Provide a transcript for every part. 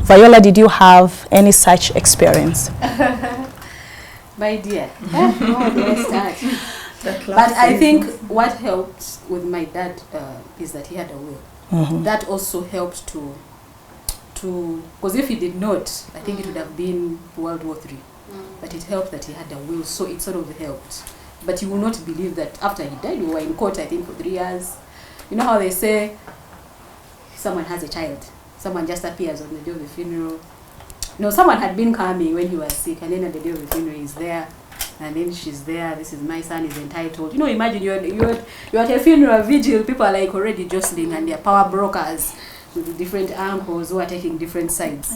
Viola, did you have any such experience? My dear, how do I start? But I think what helped with my dad is that he had a will. That also helped to because if he did not, I think it would have been World War III. But it helped that he had a will, so it sort of helped. But you will not believe that after he died, we were in court, I think, for 3 years. You know how they say someone has a child, someone just appears on the day of the funeral. No, someone had been coming when he was sick, and then on the day of the funeral he's there, and then she's there. This is my son, is entitled. You know, imagine you're at a funeral vigil. People are like already jostling, and they're power brokers with different uncles who are taking different sides.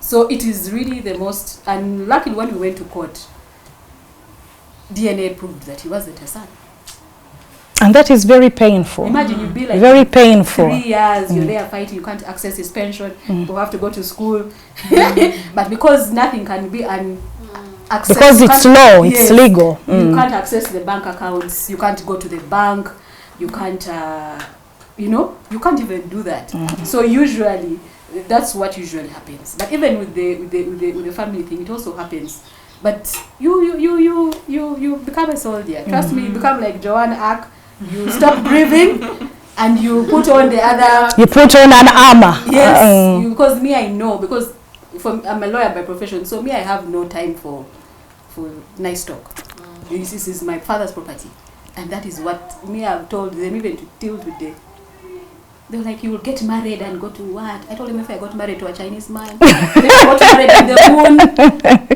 So it is really the most. And luckily, when we went to court, DNA proved that he wasn't a son. And that is very painful. Imagine you'd be like very painful. 3 years, you're there fighting, you can't access his pension, you have to go to school. But because nothing can be accessed. Because it's law, it's legal. You can't access the bank accounts, you can't go to the bank, you can't, you can't even do that. So usually, that's what usually happens. But even with the family thing, it also happens. But you become a soldier. Trust me, you become like Joanne Arc. You stop breathing and you put on the other. You put on an armor. Yes, because me, I know, because I'm a lawyer by profession, so me, I have no time for nice talk. This is my father's property, and that is what me, I've told them even to deal with the. They were like, you will get married and go to what? I told them if I got married to a Chinese man, if I got married in the moon,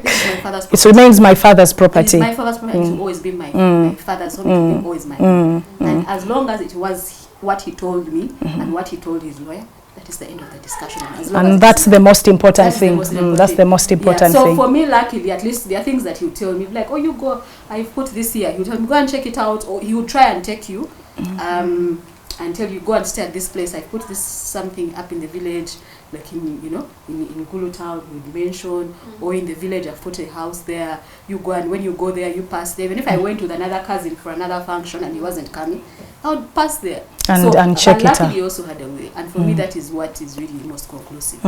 this is my father's property. It remains my father's property. My father's property will always be my father's, so it will always mine. And as long as it was what he told me and what he told his lawyer, that is the end of the discussion. And that's the most important thing. That's the most important thing. So for me, luckily, at least there are things that he would tell me, like, oh, you go, I put this here. He would tell me, go and check it out, or he would try and take you. Until you go and stay at this place. I put this something up in the village, like in Gulu town, with mention, or in the village I've put a house there. You go, and when you go there, you pass there. Even if I went with another cousin for another function and he wasn't coming, I would pass there and check it out. Luckily, he also had a way, and for me that is what is really most conclusive.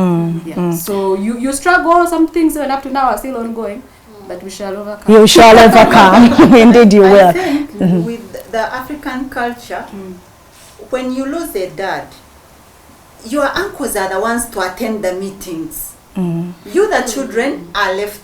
So you struggle. Some things even up to now are still ongoing, but we shall overcome. You shall overcome. Indeed, you will. I think with the African culture. When you lose a dad, your uncles are the ones to attend the meetings. You, the children, are left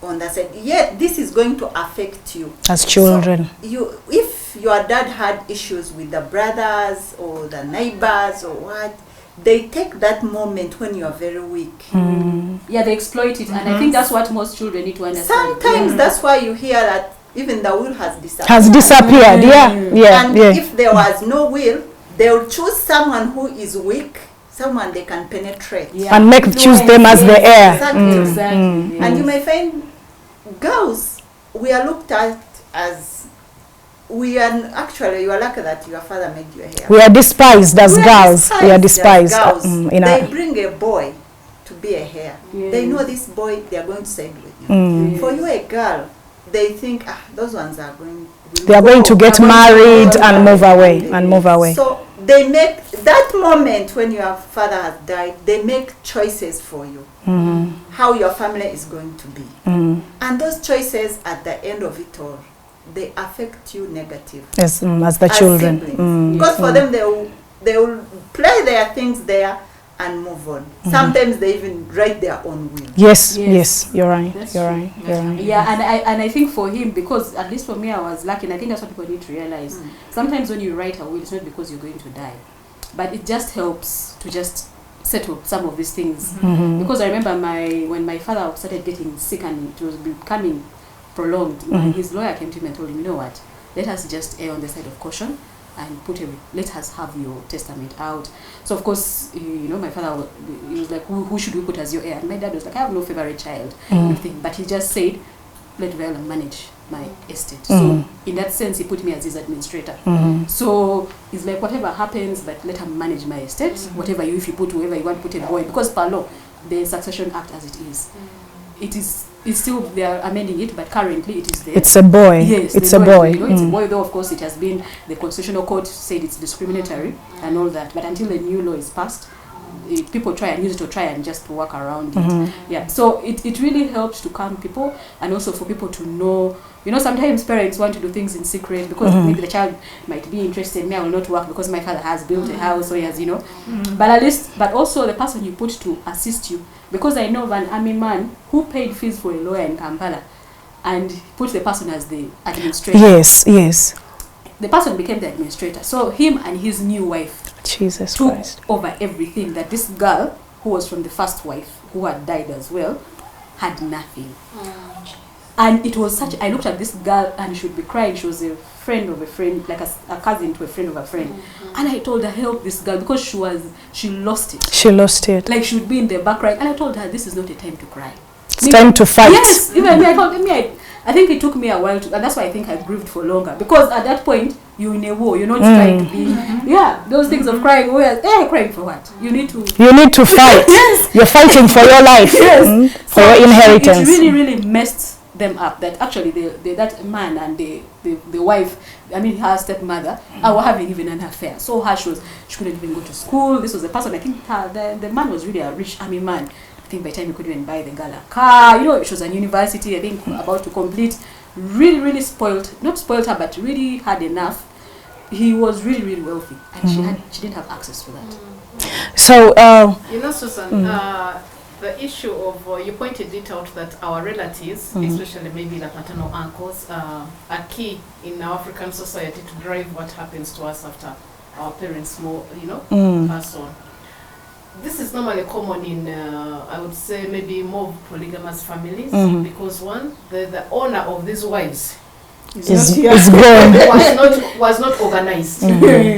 on the side. Yeah, this is going to affect you as children. So if your dad had issues with the brothers or the neighbors or what, they take that moment when you are very weak. Yeah, they exploit it, and I think that's what most children need to understand. Sometimes that's why you hear that even the will has disappeared. And if there was no will, they will choose someone who is weak, someone they can penetrate. And choose them as the heir. Exactly. And you may find girls, we are looked at as, you are lucky that your father made your hair. We are despised as girls. We are despised. They bring a boy to be a hair. They know this boy, they are going to side with you. For you, a girl, they think, those ones are going. They are going to get married and move away. So they make that moment when your father has died. They make choices for you, how your family is going to be, and those choices at the end of it all, they affect you negatively. Yes, as the children, because for them they will play their things there and move on. Sometimes they even write their own will. Yes, you're right. You're right. Yeah, and I think for him, because at least for me, I was lucky, and I think that's what people need to realize. Sometimes when you write a will, it's not because you're going to die, but it just helps to just settle some of these things. Because I remember when my father started getting sick and it was becoming prolonged, his lawyer came to me and told him, you know what, let us just err on the side of caution and let us have your testament out. So of course, my father, he was like, who should we put as your heir? And my dad was like, I have no favorite child, but he just said, let Viola manage my estate. So in that sense, he put me as his administrator. So he's like, whatever happens, but let him manage my estate. Whatever if you put whoever you want to put a boy, because per law, the Succession Act as it is, it's still, they are amending it, but currently it is there. It's a boy. Yes, it's a boy. It's a boy, though of course it has been, the Constitutional Court said it's discriminatory and all that, but until the new law is passed, people try and use it to try and just work around it. Yeah, so it really helps to calm people, and also for people to know. You know, sometimes parents want to do things in secret because maybe the child might be interested. Me, I will not work because my father has built a house, or he has, you know. But at least, but also the person you put to assist you. Because I know of an army man who paid fees for a lawyer in Kampala and put the person as the administrator. Yes, yes. The person became the administrator. So him and his new wife Jesus took Christ. over everything that this girl, who was from the first wife, who had died as well, had nothing. And it was such, I looked at this girl and she would be crying. She was a friend of a friend, like a cousin to a friend of a friend. And I told her, help this girl, because she lost it. She lost it. Like she would be in the back crying. And I told her, this is not a time to cry. It's time to fight. Yes, even me, I told me, I think it took me a while to, and that's why I think I grieved for longer. Because at that point, you're in a war, you're not trying to be, those things of crying, crying for what? You need to fight. Yes. You're fighting for your life. Yes. For your inheritance. It really messed them up, that actually that man and the wife, I mean her stepmother, were having even an affair. So her, she couldn't even go to school. This was the person, I think the man was really a rich army man. I think by the time he could even buy the girl a car, you know, she was in university, I think about to complete. Really spoiled, not spoiled her, but really had enough. He was really wealthy, and she didn't have access to that. So you know, Susan, the issue of, you pointed it out that our relatives, especially maybe the paternal uncles, are key in our African society to drive what happens to us after our parents pass on. This is normally common in, I would say, maybe more polygamous families, because one, the owner of these wives is gone. was not organized.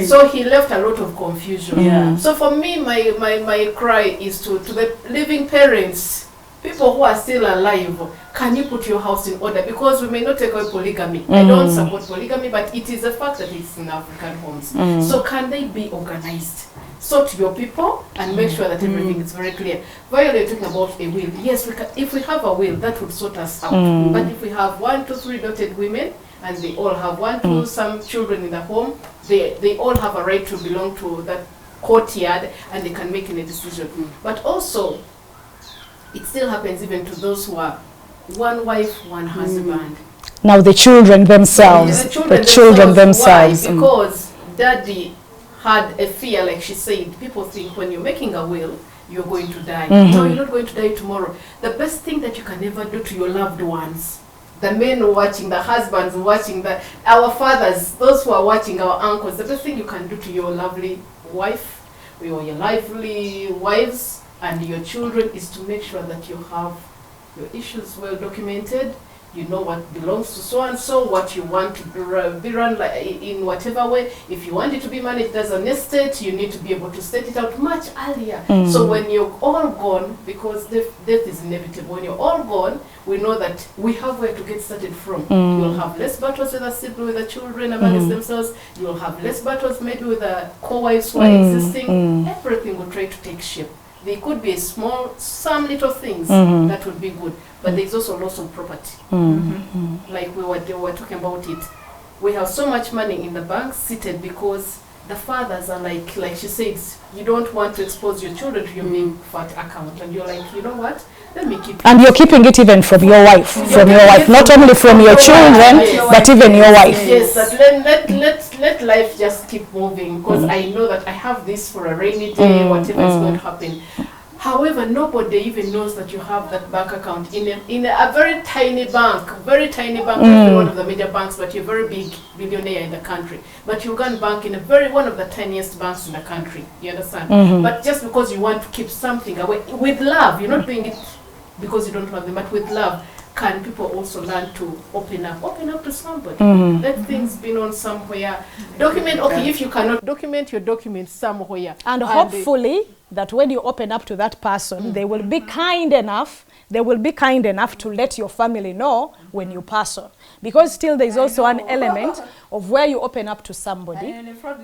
So he left a lot of confusion. So for me, my cry is to the living parents, people who are still alive, can you put your house in order? Because we may not take away polygamy. I don't support polygamy, but it is a fact that it's in African homes. So can they be organized? Sort your people and make sure that everything is very clear. Viola, you're talking about a will. Yes, we can, if we have a will, that would sort us out. But if we have 1, 2, 3 dotted women, and they all have 1, 2, some children in the home, they all have a right to belong to that courtyard, and they can make any decision. But also, it still happens even to those who are one wife, one husband. Now the children themselves. The children themselves. Why? Because daddy had a fear, like she said. People think when you're making a will, you're going to die. No, you're not going to die tomorrow. The best thing that you can ever do to your loved ones, the men watching, the husbands watching, our fathers, those who are watching, our uncles, the best thing you can do to your lovely wife, or your lively wives, and your children is to make sure that you have your issues well documented. You know what belongs to so and so, what you want to be run in whatever way. If you want it to be managed as an estate, you need to be able to set it out much earlier. So when you're all gone, because death is inevitable, when you're all gone, we know that we have where to get started from. You'll have less battles with the children amongst themselves. You'll have less battles maybe with the co-wives who are existing. Everything will try to take shape. There could be some little things that would be good, but there's also loss of property. Like we were talking about it. We have so much money in the bank seated because the fathers are like she says, you don't want to expose your children to your big fat account, and you're like, you know what? Let me keep it. And you're keeping it even from your wife, not only from your children, but even your wife. Yes, that let life just keep moving, because I know that I have this for a rainy day, whatever is going to happen. However, nobody even knows that you have that bank account in a very tiny bank, not one of the major banks, but you're a very big billionaire in the country. But you can bank in one of the tiniest banks in the country. You understand? But just because you want to keep something away, with love, you're not doing it because you don't love them, but with love, can people also learn to open up to somebody? Let things be known somewhere. Document, if you cannot document your documents somewhere. And hopefully that when you open up to that person, they will be kind enough. They will be kind enough to let your family know when you pass on. Because still there is also an element of where you open up to somebody.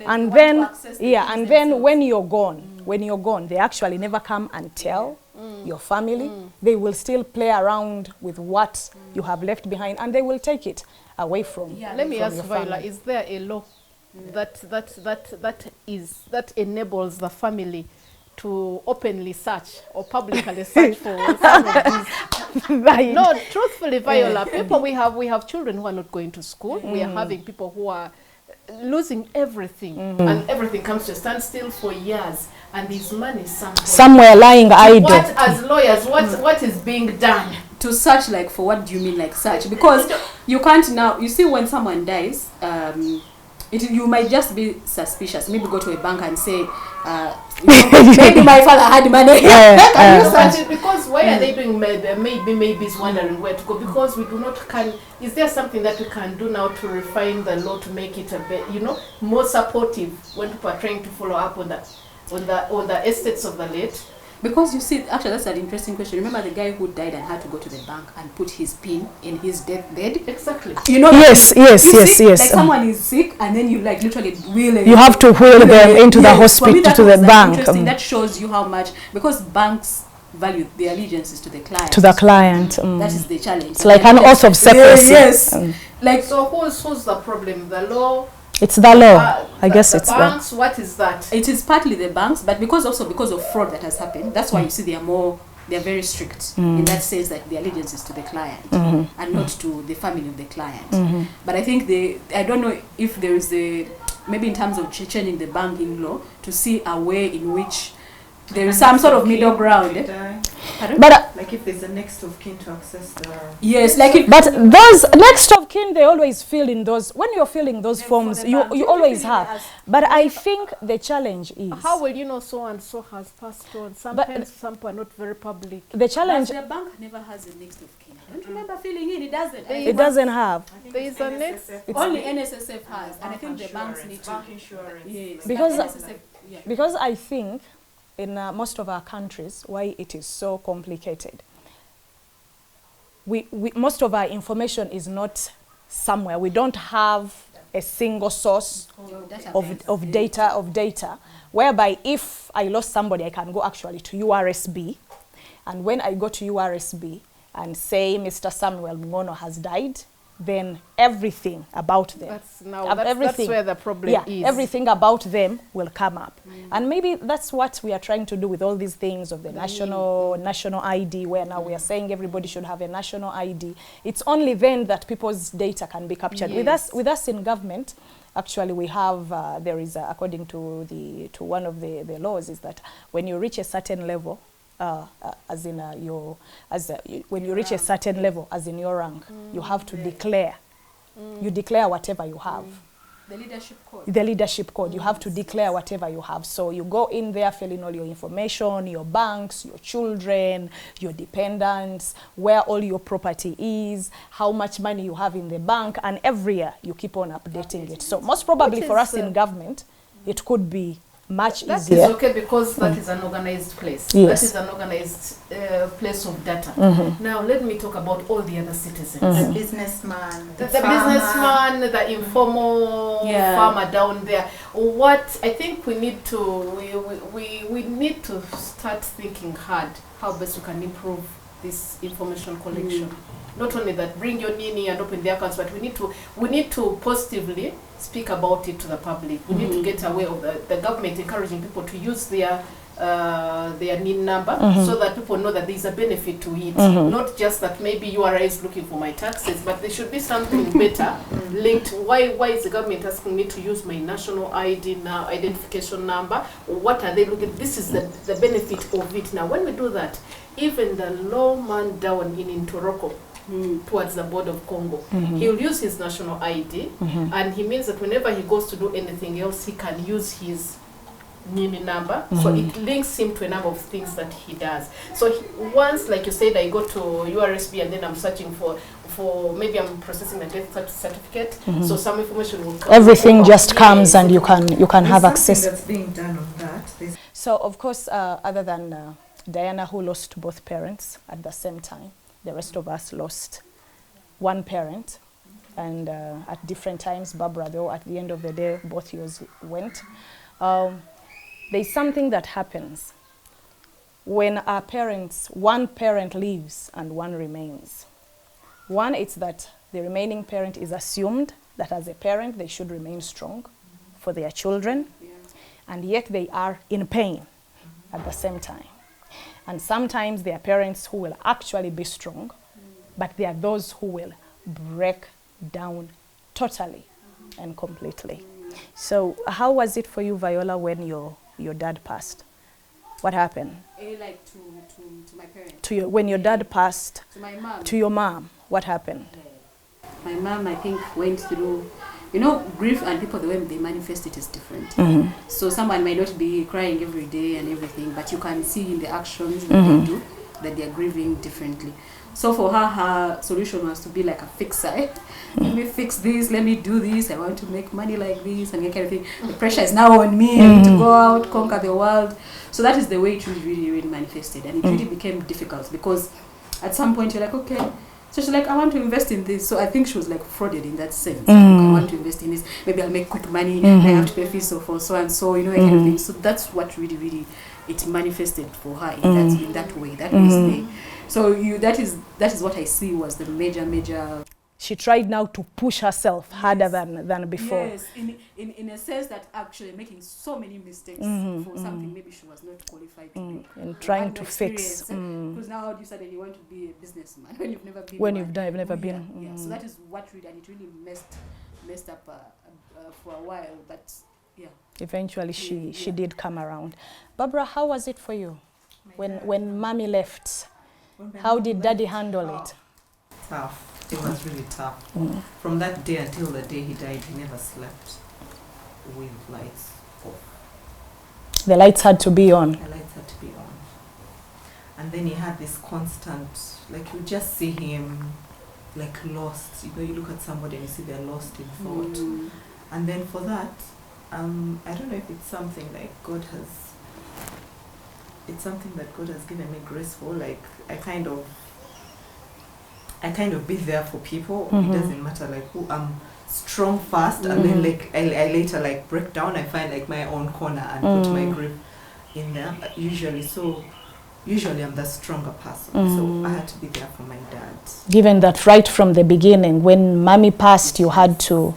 And then when you're gone, they actually never come and tell your family. They will still play around with what you have left behind, and they will take it away from you. Let me ask Viola, is there a law that enables the family to openly search or publicly search for some of these. Right. No, truthfully, Viola, people, we have children who are not going to school. We are having people who are losing everything, and everything comes to a standstill for years, and there's money somewhere lying idle. What, as lawyers, what is being done? To search, like, for what do you mean, like, search? Because you can't now, you see, when someone dies, you might just be suspicious. Maybe go to a bank and say, maybe my father had money. Can you search it? Because why are they doing maybe is wondering where to go? Because we do not is there something that we can do now to refine the law to make it a bit, more supportive when people are trying to follow up on the estates of the late? Because you see, actually, that's an interesting question. Remember the guy who died and had to go to the bank and put his pin in his deathbed? Exactly. Yes. Like someone is sick, and then you like literally wheel it. You have to wheel them into the hospital, to the bank. Interesting. That shows you how much, because banks value their allegiances to the client. That is the challenge. It's like an oath of secrecy. Yes. Like, so who's the problem? The law? It's the law. I guess it's the banks. What is that? It is partly the banks, but because of fraud that has happened, that's why you see they are very strict in that sense, that the allegiance is to the client and not to the family of the client. But I think I don't know if there is maybe in terms of changing the banking law to see a way in which there is some sort of middle ground. But like if there's a next of kin to access the... Yes, like but those next of kin, they always fill in those, when you're filling those forms, you always have. But I think the challenge is... How will you know so and so has passed on? Sometimes some are not very public. The challenge... But the bank never has a next of kin. I don't remember filling in, it doesn't. It doesn't have. There is a next... Only NSSF has, and I think the banks need to... Bank insurance. Yes, because I think... in most of our countries, why it is so complicated. Most of our information is not somewhere. We don't have a single source of data, whereby if I lost somebody, I can go actually to URSB. And when I go to URSB and say Mr. Samuel Ngono has died, then everything about them, that's where the problem is. Everything about them will come up. And maybe that's what we are trying to do with all these things of the national ID, where now we are saying everybody should have a national ID. It's only then that people's data can be captured. Yes. With us in government, actually we have, there is, according to one of the laws, is that when you reach a certain level, when you reach a certain level, as in your rank, you have to declare. You declare whatever you have. The leadership code. The leadership code. You have to declare whatever you have. So you go in there, fill in all your information, your banks, your children, your dependents, where all your property is, how much money you have in the bank, and every year you keep on updating it. So most probably for us in government, it could be much easier. That is okay, because that is an organized place. Yes. That is an organized place of data. Now let me talk about all the other citizens. The businessman, the businessman, the informal farmer down there. What I think we need to we need to start thinking hard how best we can improve this information collection. Not only that, bring your nini and open the accounts, but we need to positively speak about it to the public. We need to get away of the government encouraging people to use their NIN number so that people know that there is a benefit to it. Not just that maybe URI is looking for my taxes, but there should be something better linked. Why is the government asking me to use my national ID now, identification number? What are they looking? This is the benefit of it. Now, when we do that, even the lawman down in Toroko, towards the border of Congo, he'll use his national ID, and he means that whenever he goes to do anything else, he can use his NIN number. So it links him to a number of things that he does. So once, like you said, I go to URSB and then I'm searching for maybe I'm processing a death certificate, so some information will come. Everything just comes and you can have access. That's being done on that. So of course, other than Diana, who lost both parents at the same time, the rest of us lost one parent, and at different times, Barbara, though, at the end of the day, both yours went. There's something that happens when our parents, one parent leaves and one remains. One, it's that the remaining parent is assumed that as a parent, they should remain strong for their children, and yet they are in pain. at the same time. And sometimes there are parents who will actually be strong, but there are those who will break down totally and completely. So how was it for you, Viola, when your dad passed? What happened? Like to my parents. When your dad passed? To my mom. To your mom, what happened? My mom, I think, went through, grief, and people, the way they manifest it is different. So someone might not be crying every day and everything, but you can see in the actions that they do that they are grieving differently. So for her solution was to be like a fixer. Let me fix this, let me do this, I want to make money like this, and that kind of thing. The pressure is now on me, I need to go out, conquer the world. So that is the way it really manifested. And it really became difficult because at some point you're like, okay. So she's like, I want to invest in this. So I think she was like frauded in that sense. Like, I want to invest in this. Maybe I'll make quick money. I have to pay fees for so and so, that kind of thing. So that's what really it manifested for her in that way. That was the. So that is what I see was the major. She tried now to push herself harder than before. Yes, in a sense that actually making so many mistakes for something maybe she was not qualified to do. And trying to fix. Because now all of a sudden you want to be a businessman when you've never been. Never been. Yeah, so that is what really, and it really messed up for a while, but yeah. Eventually she did come around. Barbara, how was it for you when mommy left? How did daddy handle it? Tough. It was really tough. From that day until the day he died, he never slept with lights off. The lights had to be on. The lights had to be on. And then he had this constant, like you just see him like lost. You look at somebody and you see they're lost in thought. And then for that, I don't know if it's something like it's something that God has given me grace for. Like I kind of be there for people. It doesn't matter like who I'm strong first, and then like I later like break down. I find like my own corner and put my grip in there. Usually I'm the stronger person. So I had to be there for my dad. Given that right from the beginning, when mommy passed, I had to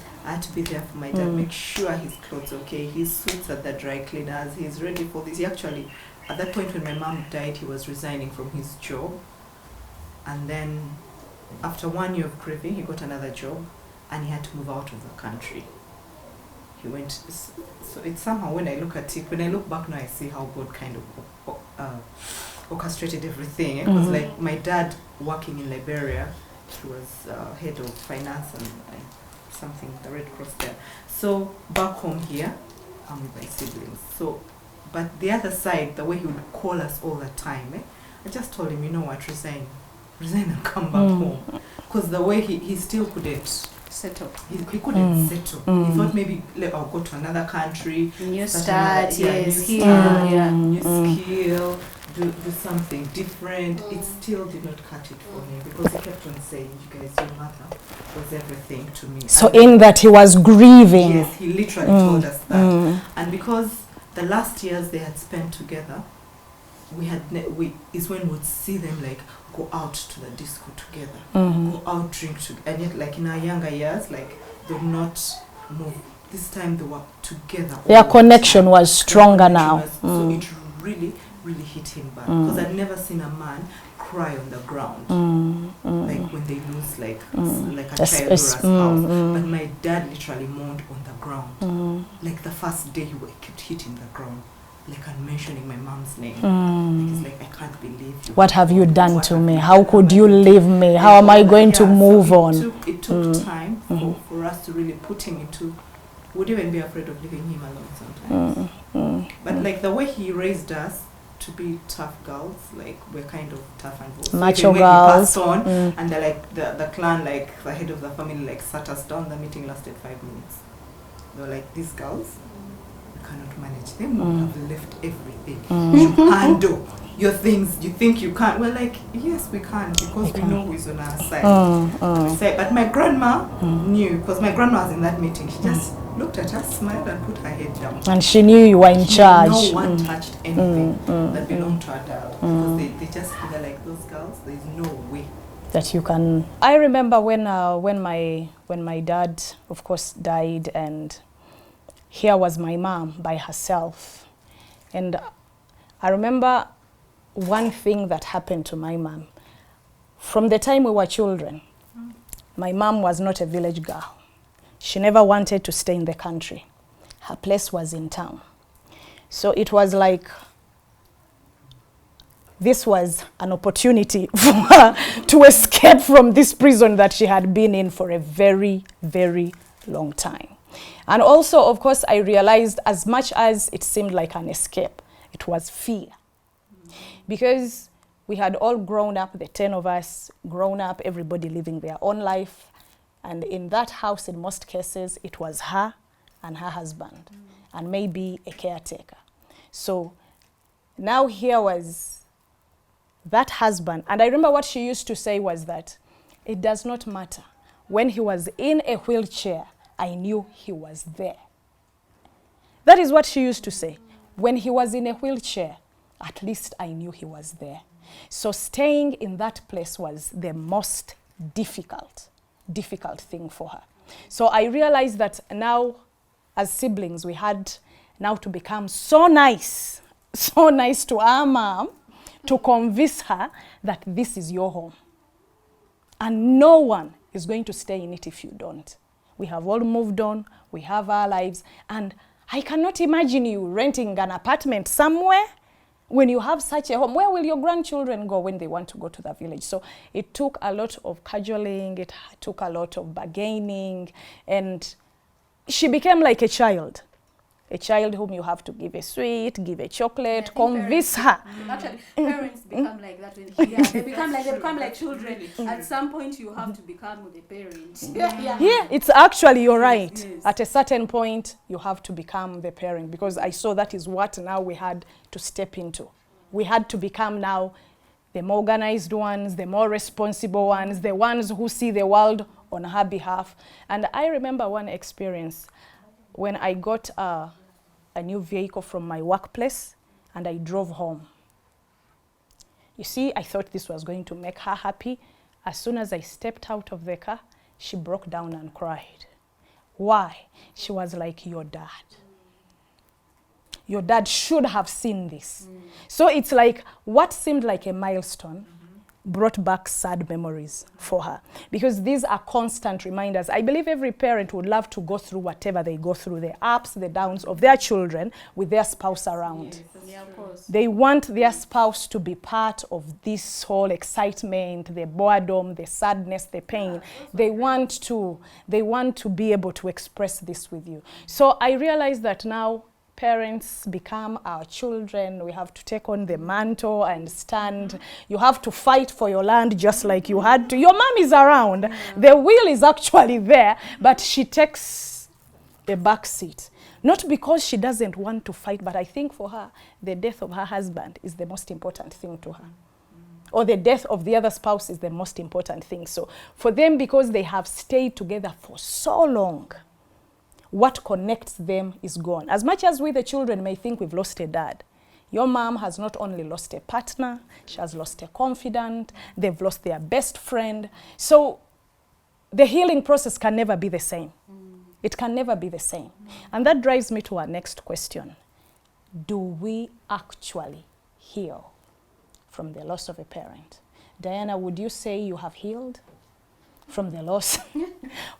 be there for my dad. Make sure his clothes okay. His suits at the dry cleaners. He's ready for this. He actually, at that point when my mom died, he was resigning from his job, and then after 1 year of grieving, he got another job, and he had to move out of the country. He went. So it's somehow when I look at it, when I look back now, I see how God kind of orchestrated everything. It was like my dad working in Liberia. He was head of finance and something, the Red Cross there. So back home here, I'm with my siblings. So, but the other side, the way he would call us all the time, I just told him, you know what, resign and come back home. Because the way he still couldn't settle. He couldn't settle. He thought maybe I'll go to another country. New start, new skill, do something different. It still did not cut it for me because he kept on saying, you guys, your mother was everything to me. So in that he was grieving. Yes, he literally told us that. And because the last years they had spent together, is when we'd see them like go out to the disco together, go out drink together, and yet like in our younger years, like they would not move. This time they were together. Their connection was stronger now. So it really hit him bad because I'd never seen a man cry on the ground like when they lose like a child or a spouse. But my dad literally mourned on the ground. Like the first day he kept hitting the ground, like and mentioning my mom's name. Like he's like, I can't believe you. What have you done to me? How could you leave me? How am I going to move on? It took time for us to really put him into. Would even be afraid of leaving him alone sometimes. But like the way he raised us to be tough girls, like we're kind of tough and bold. Macho girls. He passed on, and the clan, like the head of the family, like sat us down. The meeting lasted 5 minutes. They were like, these girls, we cannot manage them. We have left everything. You handle your things. You think you can't? We're like, yes, we can because we know who's on our side. But my grandma knew because my grandma was in that meeting. She just looked at us, smiled, and put her head down. And she knew you were in charge. No one touched anything that belonged to her dad. Because they just feel like those girls, there's no way that you can. I remember when my dad, of course, died, and here was my mom by herself, and I remember one thing that happened to my mom. From the time we were children, my mom was not a village girl. She never wanted to stay in the country. Her place was in town. So it was like this was an opportunity for her to escape from this prison that she had been in for a very, very long time. And also, of course, I realized as much as it seemed like an escape, it was fear. Because we had all grown up, the 10 of us, grown up, everybody living their own life. And in that house, in most cases, it was her and her husband, and maybe a caretaker. So now here was that husband. And I remember what she used to say was that it does not matter. When he was in a wheelchair, I knew he was there. That is what she used to say. When he was in a wheelchair, at least I knew he was there. So staying in that place was the most difficult thing for her. So I realized that now, as siblings, we had now to become so nice to our mom, to convince her that this is your home. And no one is going to stay in it if you don't. We have all moved on, we have our lives, and I cannot imagine you renting an apartment somewhere when you have such a home. Where will your grandchildren go when they want to go to the village? So it took a lot of cajoling, it took a lot of bargaining, and she became like a child whom you have to give a sweet, give a chocolate, convince her. Actually, parents become like that when they become like children. At some point, you have to become the parent. Yeah, it's actually, you're right. Yes. At a certain point, you have to become the parent, because I saw that is what now we had to step into. We had to become now the more organized ones, the more responsible ones, the ones who see the world on her behalf. And I remember one experience when I got a new vehicle from my workplace and I drove home. You see, I thought this was going to make her happy. As soon as I stepped out of the car, she broke down and cried. Why? She was like, your dad should have seen this. So it's like what seemed like a milestone brought back sad memories for her, because these are constant reminders. I believe every parent would love to go through whatever they go through, the ups, the downs of their children with their spouse around. Yeah, of course. They want their spouse to be part of this whole excitement, the boredom, the sadness, the pain. They want to be able to express this with you. So I realize that now parents become our children. We have to take on the mantle and stand. You have to fight for your land just like you had to. Your mom is around. The will is actually there, but she takes a back seat. Not because she doesn't want to fight, but I think for her, the death of her husband is the most important thing to her. Or the death of the other spouse is the most important thing. So for them, because they have stayed together for so long, what connects them is gone. As much as we, the children, may think we've lost a dad, your mom has not only lost a partner, she has lost a confidant, they've lost their best friend. So the healing process can never be the same. It can never be the same. And that drives me to our next question. Do we actually heal from the loss of a parent? Diana, would you say you have healed from the loss?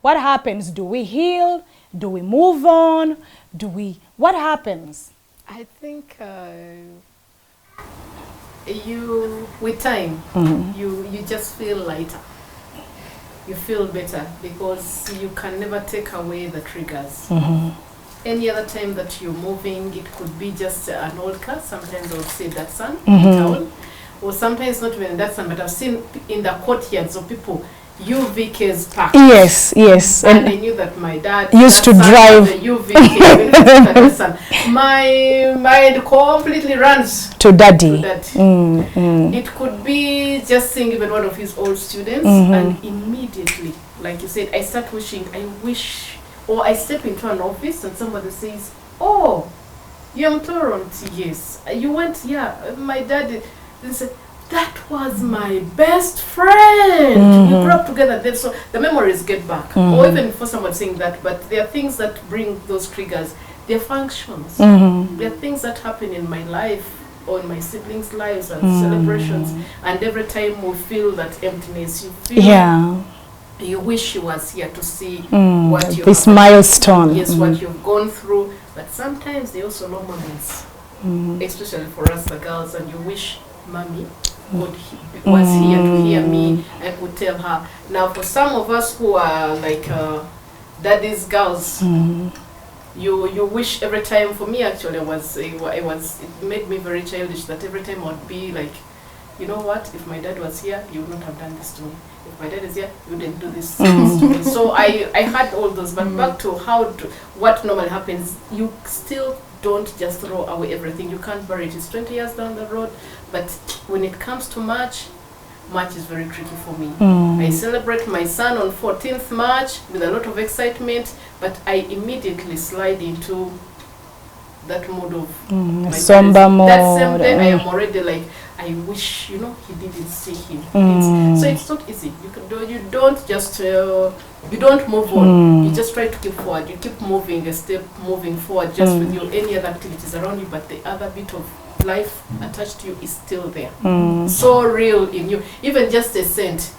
What happens? Do we heal? Do we move on? What happens? I think with time, you just feel lighter. You feel better because you can never take away the triggers. Any other time that you're moving, it could be just an old car. Sometimes I'll see that sun in town. Or sometimes not even that sun, but I've seen in the courtyards of people UVKs parked. Yes. And I knew that my dad used to drive the UVK. My mind completely runs to daddy. It could be just seeing even one of his old students, and immediately, like you said, I start wishing, or I step into an office and somebody says, "Oh, you're in Toronto, yes. You went, my dad." They said, "That was my best friend. We grew up together." Then, so the memories get back. Or even for someone saying that, but there are things that bring those triggers. They're functions. There are things that happen in my life on my siblings' lives and celebrations, and every time we feel that emptiness, you feel you wish she was here to see what you this milestone. Yes, what you've gone through. But sometimes they also low moments, especially for us the girls, and you wish mommy was here to hear me and could tell her. Now for some of us who are like daddy's girls, you wish every time. For me actually it made me very childish that every time I would be like, you know what, if my dad was here, he would not have done this to me. If my dad is here, you wouldn't do this to me. So I had all those, but back to what normally happens, you still don't just throw away everything. You can't bury it. It's 20 years down the road, but when it comes to March is very tricky for me. I celebrate my son on 14th March with a lot of excitement, but I immediately slide into that mood of somber mode. That same day I am already like, I wish, he didn't see him. So it's not easy. You don't just you don't move on. You just try to keep forward. You keep moving a step, moving forward, just with your any other activities around you, but the other bit of life attached to you is still there. So real in you. Even just a scent.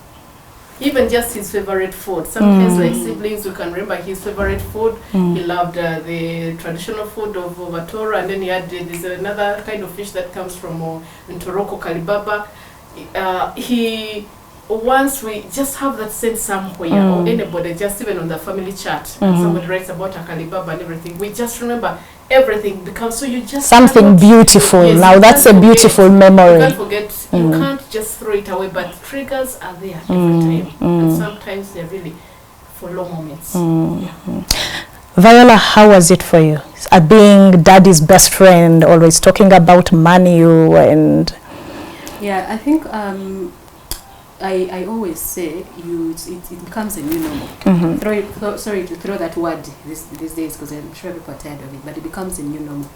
Even just his favorite food. Sometimes like siblings, you can remember his favorite food. He loved the traditional food of Vatora, and then he had there's another kind of fish that comes from Ntoroko, Kalibaba. Once we just have that sense somewhere, or anybody, just even on the family chat, and somebody writes about a Kalibaba and everything, we just remember everything becomes, so you just something beautiful. Yes, now that's a beautiful memory. You can't forget, you can't just throw it away, but triggers are there every time, and sometimes they're really for long moments. Viola, how was it for you? Being daddy's best friend, always talking about money and... Yeah, I think I always say it becomes a new normal. Sorry to throw that word these days because I'm sure people are tired of it, but it becomes a new normal.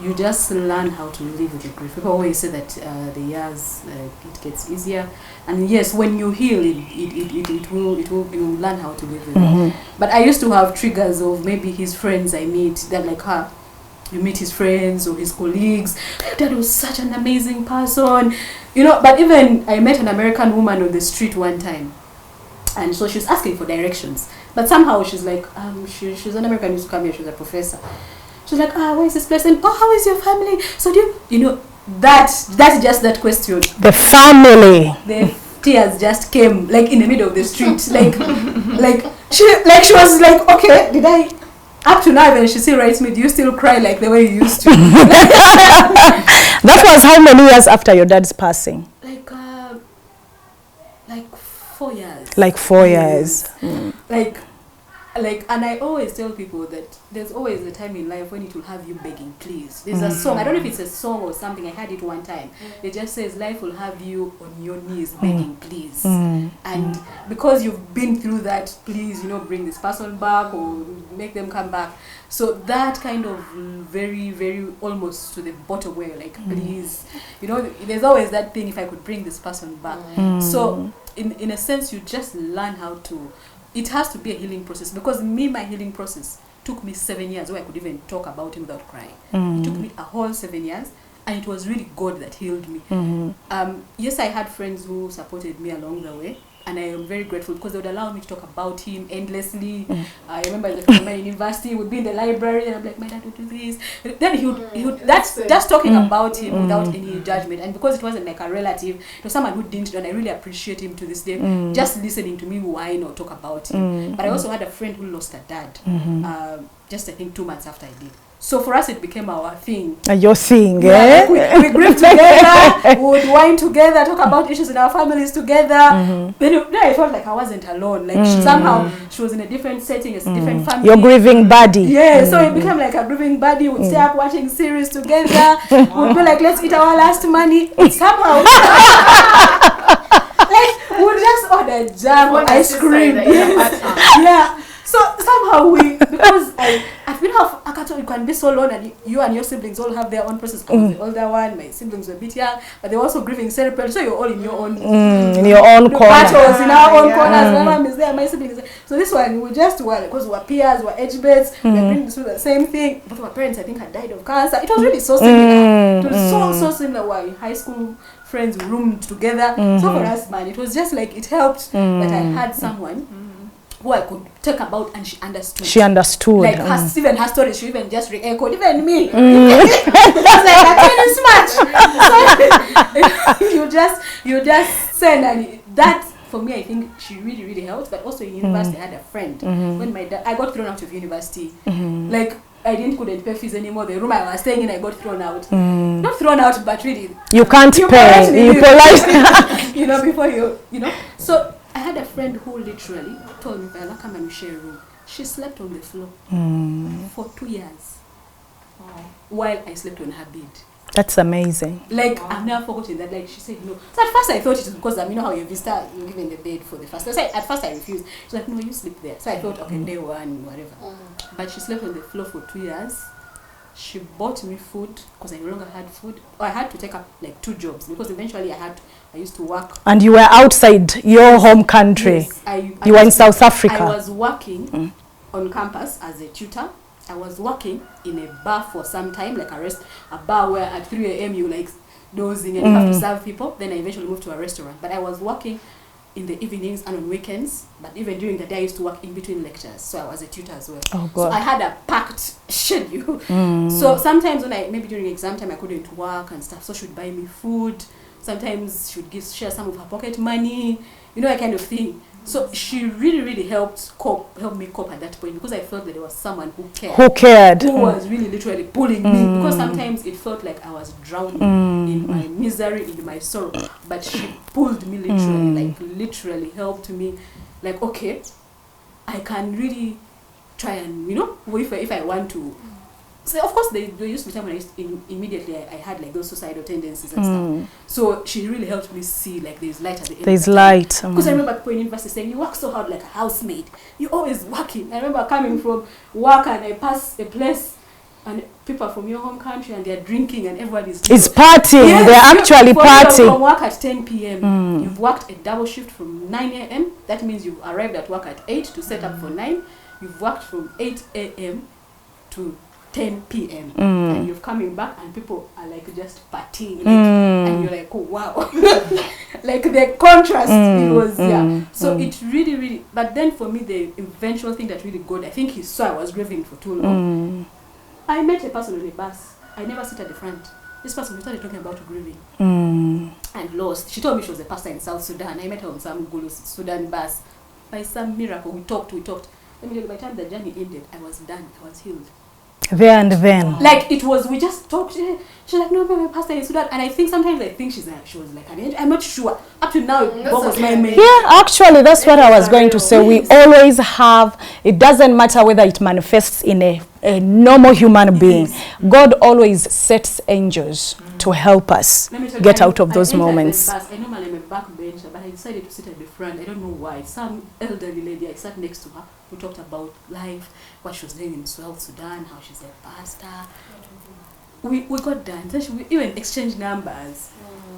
You just learn how to live with the grief. People always say that the years it gets easier, and yes, when you heal, it will learn how to live with it. But I used to have triggers of maybe his friends I meet that like her. You meet his friends or his colleagues. That was such an amazing person, But even I met an American woman on the street one time, and so she was asking for directions. But somehow she's like, she's an American, used to come here. She's a professor. She's like, where is this place? And how is your family? So that's just that question. The family. The tears just came like in the middle of the street, like she was like, okay, did I? Up to now, when she still writes me, do you still cry like the way you used to? That was how many years after your dad's passing? Like 4 years. Like 4 years. And I always tell people that there's always a time in life when it will have you begging, please. There's a song, I don't know if it's a song or something, I heard it one time. It just says life will have you on your knees begging, please. And because you've been through that, please, bring this person back or make them come back. So that kind of very, very almost to the bottom where like, please, there's always that thing, if I could bring this person back. So in a sense, you just learn how to. It has to be a healing process, because my healing process took me 7 years where I could even talk about him without crying. It took me a whole 7 years, and it was really God that healed me. Yes, I had friends who supported me along the way, and I am very grateful because they would allow me to talk about him endlessly. I remember as a friend of mine in university would be in the library, and I'm like, my dad would do this. Then he would that's just talking about him without any judgment. And because it wasn't like a relative, it was someone who didn't know, and I really appreciate him to this day. Just listening to me whine or talk about him. But I also had a friend who lost her dad, just I think 2 months after I did. So for us, it became our thing. Your thing, yeah, we grieve together, we would whine together, talk about issues in our families together. Then I felt like I wasn't alone. Like somehow she was in a different setting, a different family. Your grieving buddy. Yeah, so it became like a grieving buddy. We'd stay up watching series together. We'd be like, let's eat our last money. Somehow, like we'd just order jam or ice cream. Yeah. So somehow because I've you can be so alone, and you and your siblings all have their own process. I was the older one, my siblings were a bit young, but they were also grieving separately, so you're all in your own in your own corner. Battles in our own corners. My mom is there, my siblings is there. So this one, we just were, because we were peers, we were age mates, we were going through the same thing. Both of our parents, I think, had died of cancer. It was really so similar. It was so similar. We were in high school, friends, we roomed together. So for us, man, it was just like, it helped that I had someone who I could talk about, and she understood. She understood. Like even her story, she even just re-echoed, even me. It was like, I couldn't smash. So you just send, and that, for me, I think she really, really helped. But also in university, I had a friend. When I got thrown out of university, like, couldn't pay fees anymore. The room I was staying in, I got thrown out. Not thrown out, but really, you can't pay. You polite. You know, before you know. So I had a friend who literally told me, Viola, come and share a room. She slept on the floor for 2 years while I slept on her bed. That's amazing. Like, I've never forgotten that. Like, she said no. So at first I thought it was because, you know how you visitor, you give in the bed for the first time. So at first I refused. She's like, no, you sleep there. So I thought, okay, day one, whatever. But she slept on the floor for 2 years. She bought me food because I no longer had food. Or I had to take up like 2 jobs because eventually I used to work. And you were outside your home country. Yes, you were in South Africa. I was working on campus as a tutor. I was working in a bar for some time, like a bar where at 3 a.m. you like dozing and you have to serve people. Then I eventually moved to a restaurant. But I was working in the evenings and on weekends. But even during the day, I used to work in between lectures. So I was a tutor as well. Oh, God. So I had a packed schedule. So sometimes when maybe during exam time, I couldn't work and stuff. So she would buy me food. Sometimes she would share some of her pocket money, you know, that kind of thing. So she really, really helped me cope at that point, because I felt that there was someone who cared. Who was really literally pulling me, because sometimes it felt like I was drowning in my misery, in my sorrow. But she pulled me literally helped me. Like, okay, I can really try and, you know, if I want to. So of course there used to be time when immediately I had like those suicidal tendencies and stuff. So she really helped me see like there's light at the end. There's light. Because I remember people in university saying, you work so hard like a housemaid. You're always working. I remember coming from work and I pass a place and people from your home country and they're drinking and everyone is partying. Yes, they're actually partying. From work at 10 p.m. You've worked a double shift from 9 a.m. That means you've arrived at work at 8 to set up for 9. You've worked from 8 a.m. to 10 p.m. And you're coming back and people are like just partying and you're like, oh wow. Like the contrast it was so it really, really, but then for me the eventual thing that really got, I think he saw I was grieving for too long. I met a person on a bus. I never sit at the front. This person, we started talking about grieving and lost. She told me she was a pastor in South Sudan. I met her on some Gulu Sudan bus. By some miracle, we talked. Let me tell you, by the time the journey ended, I was done. I was healed. There and then. Like it was, we just talked. She's like, no, my pastor in Sudan. And I think sometimes she was like an angel. I'm not sure. Up to now, what was my main? Yeah, actually, that's what I was going to say. We always have, it doesn't matter whether it manifests in a normal human being. God always sets angels to help us get out of those moments. I normally am a backbencher, but I decided to sit at the front. I don't know why. Some elderly lady, I sat next to her, who talked about life, what she was doing in South Sudan, how she's a pastor. We got done. Then we even exchanged numbers.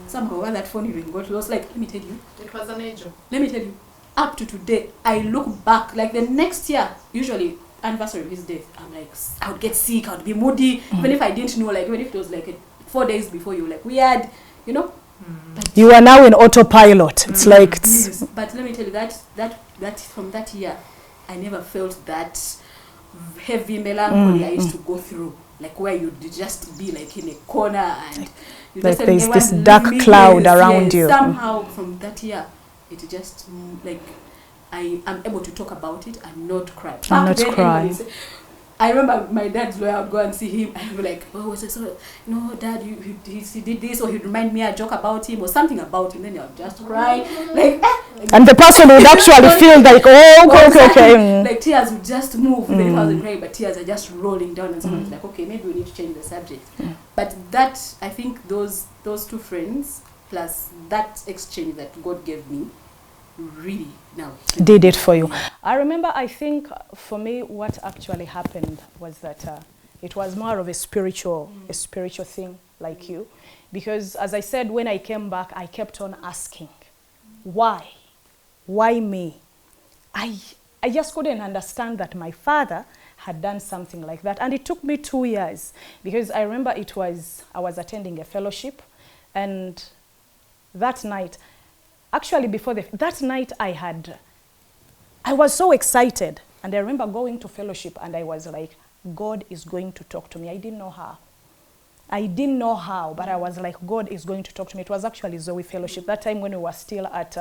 Somehow when that phone even got lost, like, let me tell you. It was an angel. Let me tell you, up to today, I look back, like the next year, usually anniversary of his death, I'm like, I would get sick, I would be moody, even if I didn't know, like, even if it was like 4 days before, you were like weird, you know. But you are now in autopilot. It's like yes. But let me tell you that from that year, I never felt that heavy melancholy I used to go through, like where you'd just be like in a corner and you like just there's this dark cloud around you. Somehow from that year, it just like I am able to talk about it and not cry. I remember my dad's lawyer, I would go and see him and I'd be like, oh, so no, Dad, he did this, or he'd remind me a joke about him or something about him, then I would just cry. And the person would actually feel like, oh, okay. Like tears would just move, even if I wasn't crying, but tears are just rolling down and someone's like, okay, maybe we need to change the subject. But that, I think those 2 friends, plus that exchange that God gave me, really now did it for you. I remember, I think for me what actually happened was that It was more of a spiritual thing like you. Because as I said, when I came back, I kept on asking, why? Why me? I just couldn't understand that my father had done something like that. And it took me 2 years, because I remember I was attending a fellowship, and that night, actually before that night I was so excited. And I remember going to fellowship and I was like, God is going to talk to me. I didn't know how, but I was like, God is going to talk to me. It was actually Zoe Fellowship, that time when we were still at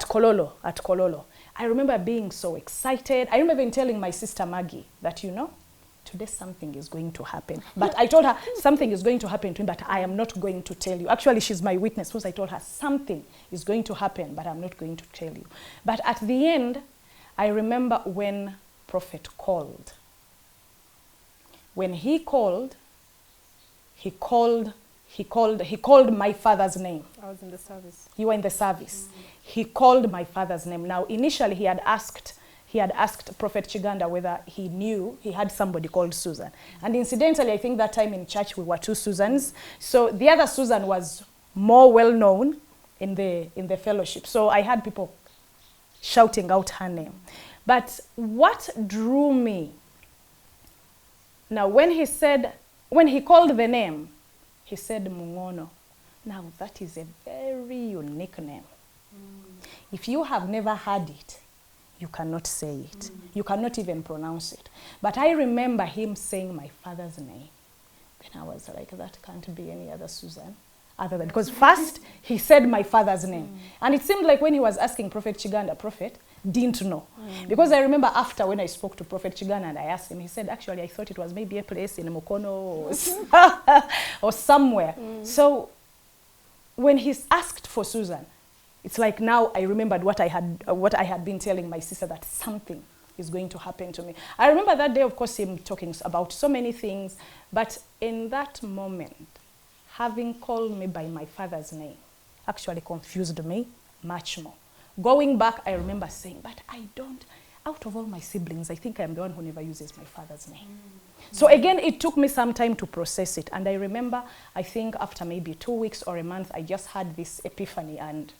Kololo. I remember being so excited. I remember even telling my sister Maggie that, today something is going to happen. But I told her something is going to happen to me, but I am not going to tell you. Actually, she's my witness, because I told her something is going to happen, but I'm not going to tell you. But at the end, I remember when Prophet called. When he called my father's name. I was in the service. You were in the service. He called my father's name. Now, initially, he had asked Prophet Chiganda whether he knew he had somebody called Susan. And incidentally, I think that time in church we were 2 Susans. So the other Susan was more well known in the fellowship. So I had people shouting out her name. But what drew me, now when he called the name, he said Mungono. Now that is a very unique name. If you have never heard it, you cannot say it. You cannot even pronounce it. But I remember him saying my father's name. Then I was like, that can't be any other Susan. Other than, because first he said my father's name. And it seemed like when he was asking Prophet Chiganda, Prophet didn't know. Because I remember after when I spoke to Prophet Chiganda and I asked him, he said, actually, I thought it was maybe a place in Mukono or somewhere. So when he asked for Susan, it's like now I remembered what I had been telling my sister, that something is going to happen to me. I remember that day, of course, him talking about so many things, but in that moment, having called me by my father's name actually confused me much more. Going back, I remember saying, but out of all my siblings, I think I'm the one who never uses my father's name. So again, it took me some time to process it. And I remember, I think after maybe 2 weeks or a month, I just had this epiphany, and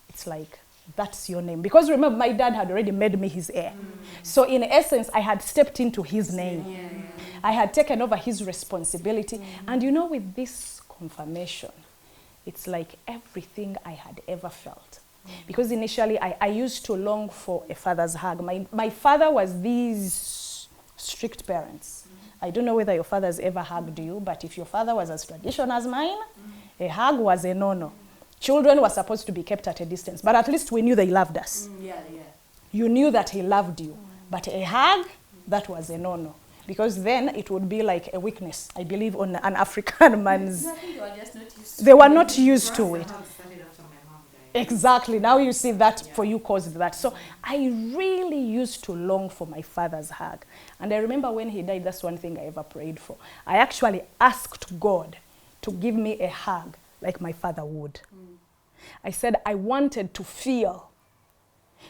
it's like, that's your name. Because remember, my dad had already made me his heir. So in essence, I had stepped into his name. I had taken over his responsibility. And with this confirmation, it's like everything I had ever felt. Because initially, I used to long for a father's hug. My father was these strict parents. I don't know whether your father's ever hugged you, but if your father was as traditional as mine, a hug was a no-no. Children were supposed to be kept at a distance, but at least we knew they loved us. You knew that he loved you, but a hug, that was a no-no. Because then it would be like a weakness, I believe, on an African man's. They were not used to it. Exactly. Now you see that for you caused that. So I really used to long for my father's hug. And I remember when he died, that's one thing I ever prayed for. I actually asked God to give me a hug like my father would. I said I wanted to feel,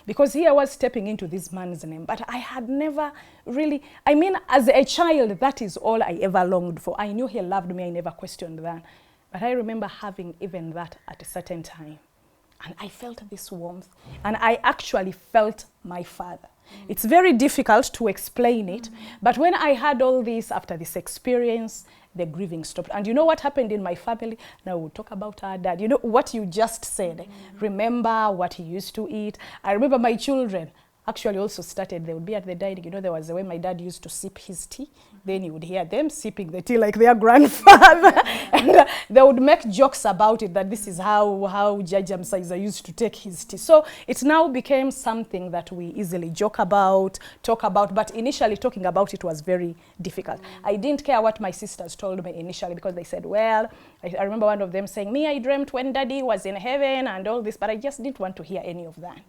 because here I was stepping into this man's name, but I had never really, as a child, that is all I ever longed for. I knew he loved me, I never questioned that. But I remember having even that at a certain time. And I felt this warmth, and I actually felt my father. It's very difficult to explain it, but when I had all this after this experience, the grieving stopped. And you know what happened in my family? Now we'll talk about our dad. You know what you just said. Remember what he used to eat. I remember my children actually also started, they would be at the dining. There was a way my dad used to sip his tea. Then you would hear them sipping the tea like their grandfather. And they would make jokes about it, that this is how Jaja Msaiza used to take his tea. So it now became something that we easily joke about, talk about. But initially talking about it was very difficult. I didn't care what my sisters told me initially, because they said, well, I remember one of them saying, me, I dreamt when daddy was in heaven and all this, but I just didn't want to hear any of that.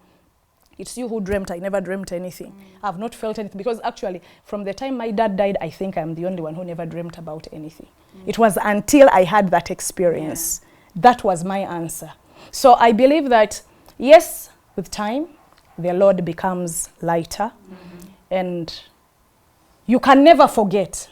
It's you who dreamt. I never dreamt anything. I've not felt anything. Because actually, from the time my dad died, I think I'm the only one who never dreamt about anything. It was until I had that experience. That was my answer. So I believe that, yes, with time, the load becomes lighter. And You can never forget.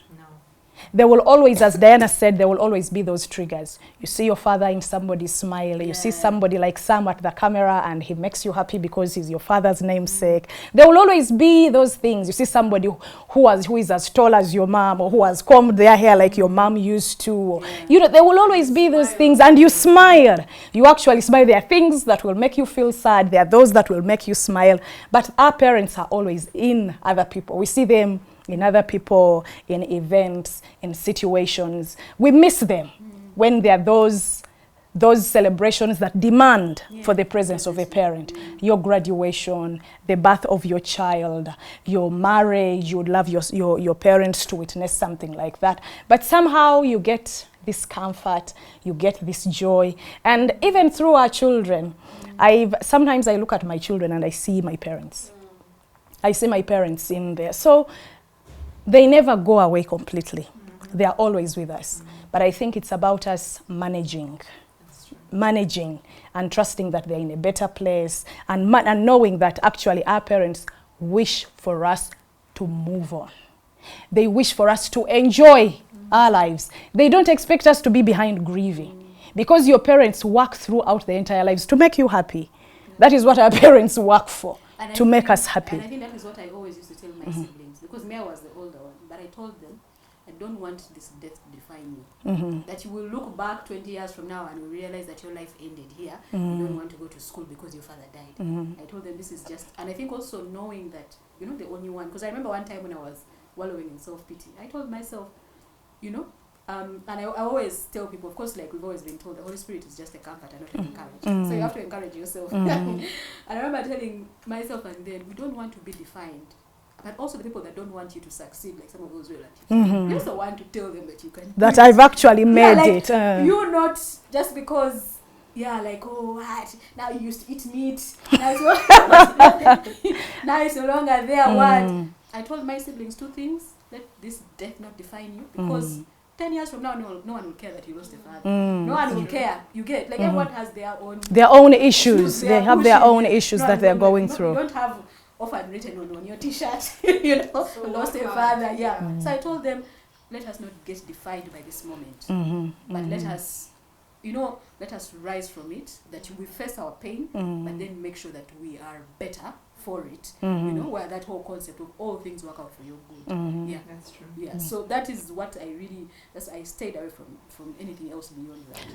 There will always, as Diana said, there will always be those triggers. You see your father in somebody's smile. You see somebody like Sam at the camera and he makes you happy because he's your father's namesake. There will always be those things. You see somebody who is as tall as your mom, or who has combed their hair like your mom used to. You know, there will always be those things, and you smile. You actually smile. There are things that will make you feel sad. There are those that will make you smile. But our parents are always in other people. We see them in other people, in events, in situations. We miss them when there are those celebrations that demand for the presence of a parent. Your graduation, the birth of your child, your marriage, you would love your parents to witness something like that. But somehow you get this comfort, you get this joy. And even through our children, sometimes I look at my children and I see my parents. I see my parents in there. So they never go away completely. They are always with us. But I think it's about us managing and trusting that they're in a better place, and knowing that actually our parents wish for us to move on. They wish for us to enjoy our lives. They don't expect us to be behind grieving, because your parents work throughout their entire lives to make you happy. That is what our parents work for, to make us happy. And I think that is what I always used to tell my siblings, because me, I was the older one, but I told them, I don't want this death to define you. That you will look back 20 years from now and you realize that your life ended here. You don't want to go to school because your father died. I told them this is just, and I think also knowing that, you know, the only one, because I remember one time when I was wallowing in self-pity, I told myself, you know, and I always tell people, of course, like we've always been told, the Holy Spirit is just a comfort and not an encouragement. So you have to encourage yourself. And I remember telling myself, and then we don't want to be defined, but also the people that don't want you to succeed, like some of those relatives. You also want to tell them that you can. That I've actually made like, it. You're not just because, like, oh, what? Now you used to eat meat. Now it's no longer there. What? I told my siblings 2 things. Let this death not define you, because 10 years from now, no one will care that you lost a father. No one will care. You get, like, everyone has their own issues. They have their own issues that they're going through. You don't have often written on your t-shirt, you know, so lost a father. So I told them, let us not get defined by this moment, but let us, you know, let us rise from it, that we face our pain, but then make sure that we are better for it, you know, where that whole concept of all things work out for your good. Yeah, that's true. Yeah, so that is what I stayed away from anything else beyond that.